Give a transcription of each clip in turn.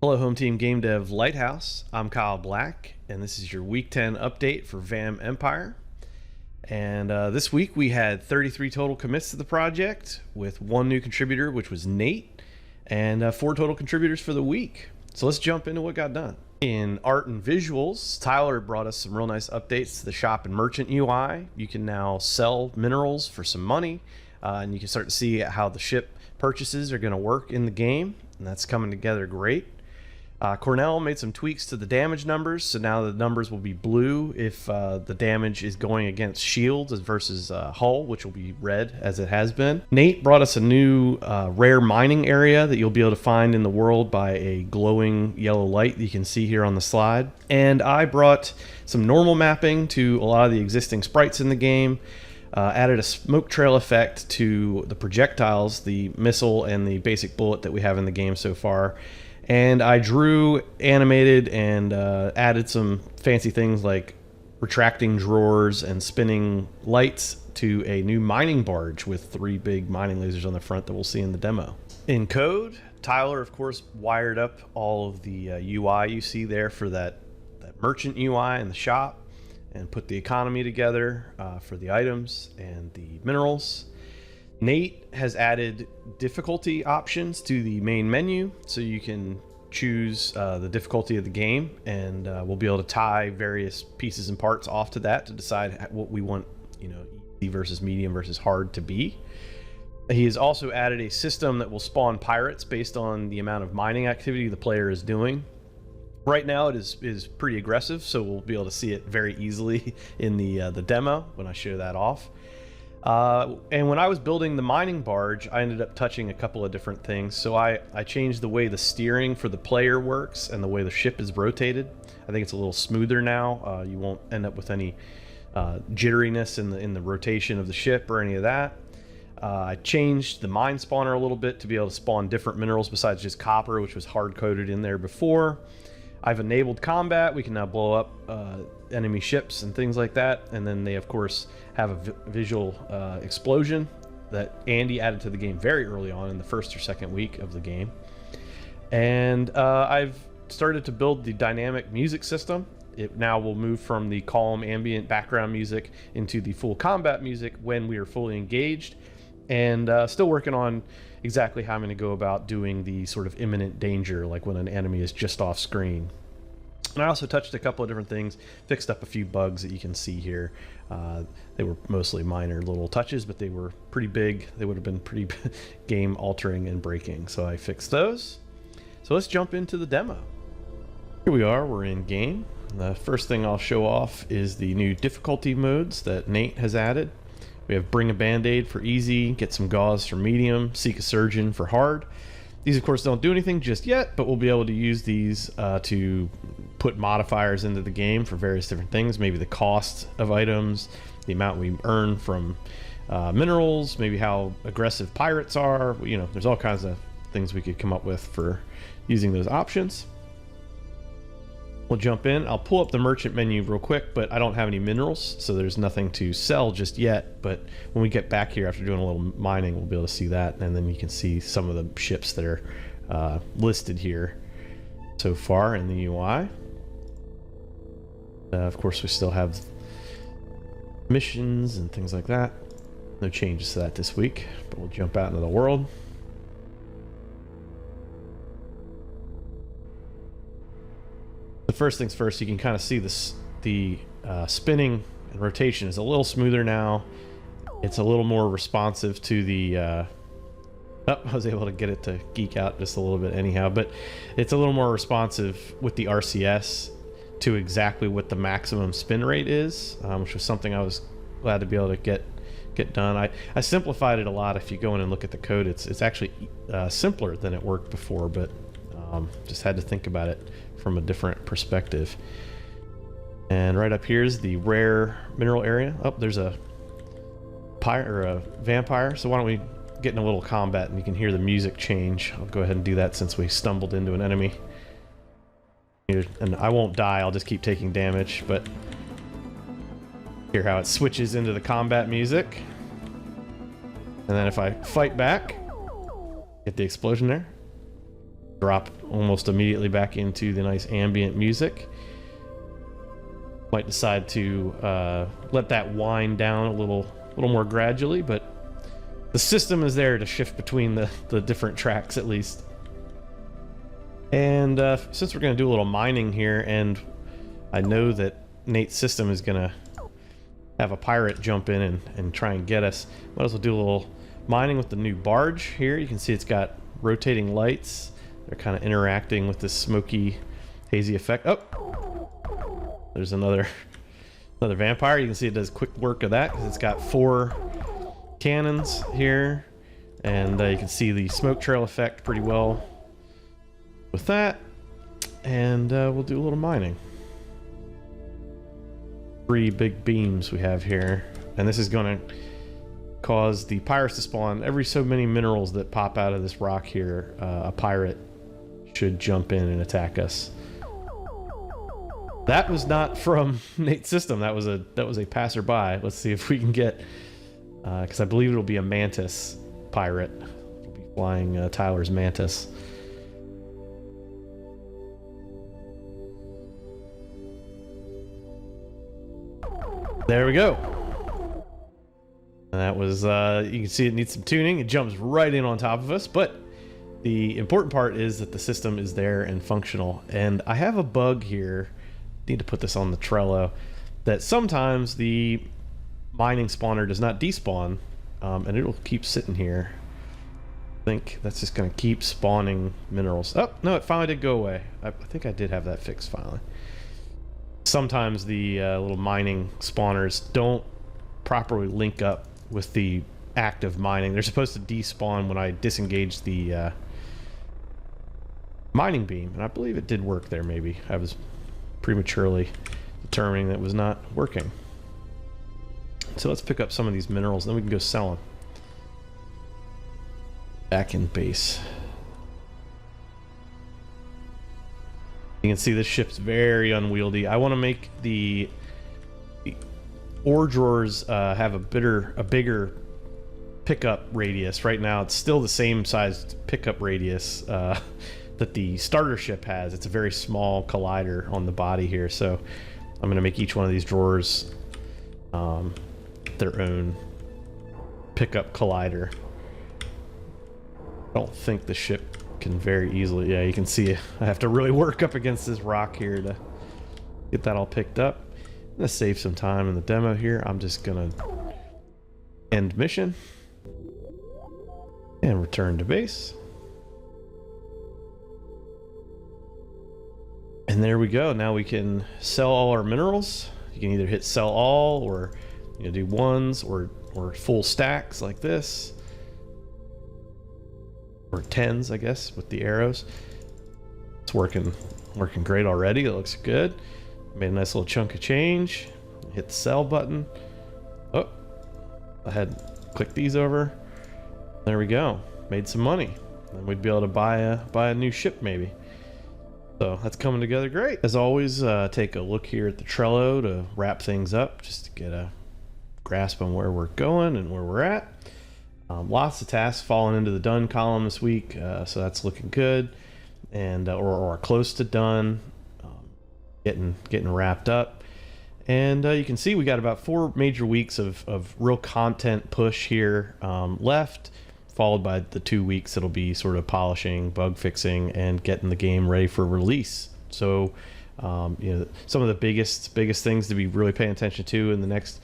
Hello, Home Team Game Dev Lighthouse. I'm Kyle Black, and this is your Week 10 update for VAM Empire. And this week we had 33 total commits to the project, with one new contributor, which was Nate, and 4 total contributors for the week. So let's jump into what got done. In art and visuals, Tyler brought us some real nice updates to the shop and merchant UI. You can now sell minerals for some money, and you can start to see how the ship purchases are going to work in the game, and that's coming together great. Cornell made some tweaks to the damage numbers, so now the numbers will be blue if the damage is going against shields versus hull, which will be red as it has been. Nate brought us a new rare mining area that you'll be able to find in the world by a glowing yellow light that you can see here on the slide. And I brought some normal mapping to a lot of the existing sprites in the game. Added a smoke trail effect to the projectiles, the missile and the basic bullet that we have in the game so far. And I drew, animated, and added some fancy things like retracting drawers and spinning lights to a new mining barge with 3 big mining lasers on the front that we'll see in the demo. In code, Tyler, of course, wired up all of the UI you see there for that merchant UI in the shop, and put the economy together for the items and the minerals. Nate has added difficulty options to the main menu, so you can choose the difficulty of the game, and we'll be able to tie various pieces and parts off to that to decide what we want, easy versus medium versus hard to be. He has also added a system that will spawn pirates based on the amount of mining activity the player is doing. Right now it is pretty aggressive, so we'll be able to see it very easily in the demo when I show that off. And when I was building the mining barge, I ended up touching a couple of different things. So I changed the way the steering for the player works and the way the ship is rotated. I think it's a little smoother now. You won't end up with any jitteriness in the rotation of the ship or any of that. I changed the mine spawner a little bit to be able to spawn different minerals besides just copper, which was hard-coded in there before. I've enabled combat. We can now blow up enemy ships and things like that. And then they, of course, have a visual explosion that Andy added to the game very early on in the first or second week of the game. And I've started to build the dynamic music system. It now will move from the calm ambient background music into the full combat music when we are fully engaged. And still working on exactly how I'm going to go about doing the sort of imminent danger, like when an enemy is just off screen. And I also touched a couple of different things, fixed up a few bugs that you can see here. They were mostly minor little touches, but they were pretty big. They would have been pretty game altering and breaking, so I fixed those. So let's jump into the demo. Here we are, we're in game. The first thing I'll show off is the new difficulty modes that Nate has added. We have Bring a Band-Aid for easy, Get Some Gauze for medium, Seek a Surgeon for hard. These, of course, don't do anything just yet, but we'll be able to use these to put modifiers into the game for various different things. Maybe the cost of items, the amount we earn from minerals, maybe how aggressive pirates are. There's all kinds of things we could come up with for using those options. We'll jump in. I'll pull up the merchant menu real quick, but I don't have any minerals, so there's nothing to sell just yet. But when we get back here after doing a little mining, we'll be able to see that, and then you can see some of the ships that are listed here so far in the UI. Of course, we still have missions and things like that. No changes to that this week, but we'll jump out into the world. First things first, you can kind of see this, the spinning and rotation is a little smoother now. It's a little more responsive to the I was able to get it to geek out just a little bit anyhow, but it's a little more responsive with the RCS to exactly what the maximum spin rate is, which was something I was glad to be able to get done. I simplified it a lot. If you go in and look at the code, it's actually simpler than it worked before, but just had to think about it from a different perspective. And right up here is the rare mineral area. Oh, there's a pirate or a vampire. So why don't we get in a little combat and you can hear the music change. I'll go ahead and do that since we stumbled into an enemy. And I won't die, I'll just keep taking damage, but hear how it switches into the combat music. And then if I fight back, get the explosion there. drop almost immediately back into the nice ambient music. Might decide to let that wind down a little more gradually, but the system is there to shift between the different tracks at least. And since we're going to do a little mining here, and I know that Nate's system is going to have a pirate jump in and try and get us, might as well do a little mining with the new barge here. You can see it's got rotating lights. They're kind of interacting with this smoky, hazy effect. Oh! There's another vampire. You can see it does quick work of that because it's got 4 cannons here, and you can see the smoke trail effect pretty well with that. And we'll do a little mining. 3 big beams we have here, and this is going to cause the pirates to spawn. Every so many minerals that pop out of this rock here, a pirate should jump in and attack us. That was not from Nate's system. That was a passerby. Let's see if we can get, because I believe it'll be a mantis pirate. It'll be flying Tyler's mantis. There we go. And that was, you can see it needs some tuning. It jumps right in on top of us, but the important part is that the system is there and functional. And I have a bug here. Need to put this on the Trello, that sometimes the mining spawner does not despawn, and it'll keep sitting here. I think that's just going to keep spawning minerals. Oh, no, it finally did go away. I think I did have that fixed finally. Sometimes the little mining spawners don't properly link up with the act of mining. They're supposed to despawn when I disengage the mining beam, and I believe it did work there. Maybe I was prematurely determining that it was not working. So let's pick up some of these minerals, then we can go sell them. Back in base. You can see this ship's very unwieldy. I want to make the ore drawers have a bigger pickup radius. Right now it's still the same sized pickup radius that the starter ship has. It's a very small collider on the body here, so I'm going to make each one of these drawers their own pickup collider. I don't think the ship can very easily, yeah, you can see I have to really work up against this rock here to get that all picked up. I'm going to save some time in the demo here. I'm just going to end mission and return to base. And there we go. Now we can sell all our minerals. You can either hit sell all, or do ones or full stacks like this, or tens, I guess, with the arrows. It's working great already. It looks good. Made a nice little chunk of change. Hit the sell button. Oh, I had clicked these over. There we go. Made some money. Then we'd be able to buy a new ship maybe. So that's coming together great. As always, take a look here at the Trello to wrap things up, just to get a grasp on where we're going and where we're at. Lots of tasks falling into the done column this week, so that's looking good, and or close to done, getting wrapped up. And you can see we got about 4 major weeks of real content push here left, followed by the 2 weeks that'll be sort of polishing, bug fixing, and getting the game ready for release. So some of the biggest things to be really paying attention to in the next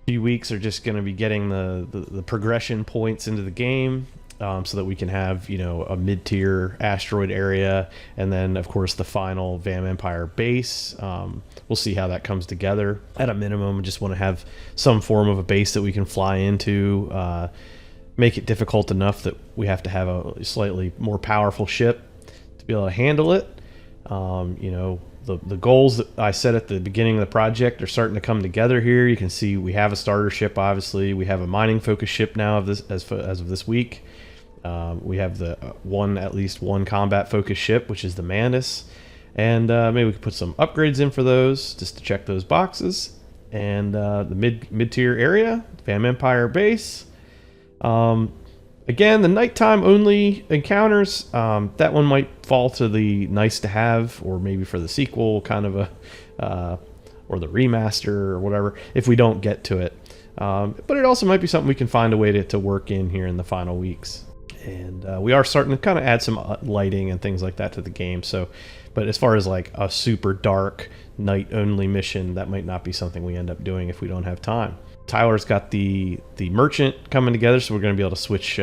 few weeks are just going to be getting the progression points into the game, so that we can have a mid-tier asteroid area, and then of course the final VAM Empire base. We'll see how that comes together. At a minimum, we just want to have some form of a base that we can fly into, make it difficult enough that we have to have a slightly more powerful ship to be able to handle it. The goals that I set at the beginning of the project are starting to come together here. You can see we have a starter ship, obviously. We have a mining focused ship now as of this week. We have at least one combat focused ship, which is the Mantis. And maybe we could put some upgrades in for those just to check those boxes. And the mid-tier area, VAM Empire base. Again, the nighttime only encounters, that one might fall to the nice to have, or maybe for the sequel kind of or the remaster or whatever, if we don't get to it. But it also might be something we can find a way to work in here in the final weeks. And we are starting to kind of add some lighting and things like that to the game. So, but as far as like a super dark night only mission, that might not be something we end up doing if we don't have time. Tyler's got the merchant coming together, so we're going to be able to switch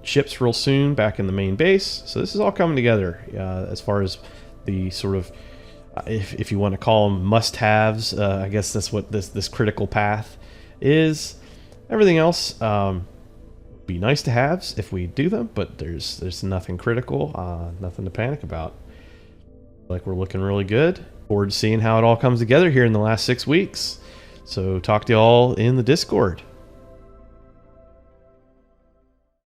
ships real soon back in the main base. So this is all coming together as far as the sort of, if you want to call them must-haves. I guess that's what this critical path is. Everything else be nice to haves if we do them, but there's nothing critical, nothing to panic about. Like, we're looking really good. Forward to seeing how it all comes together here in the last 6 weeks. So talk to y'all in the Discord.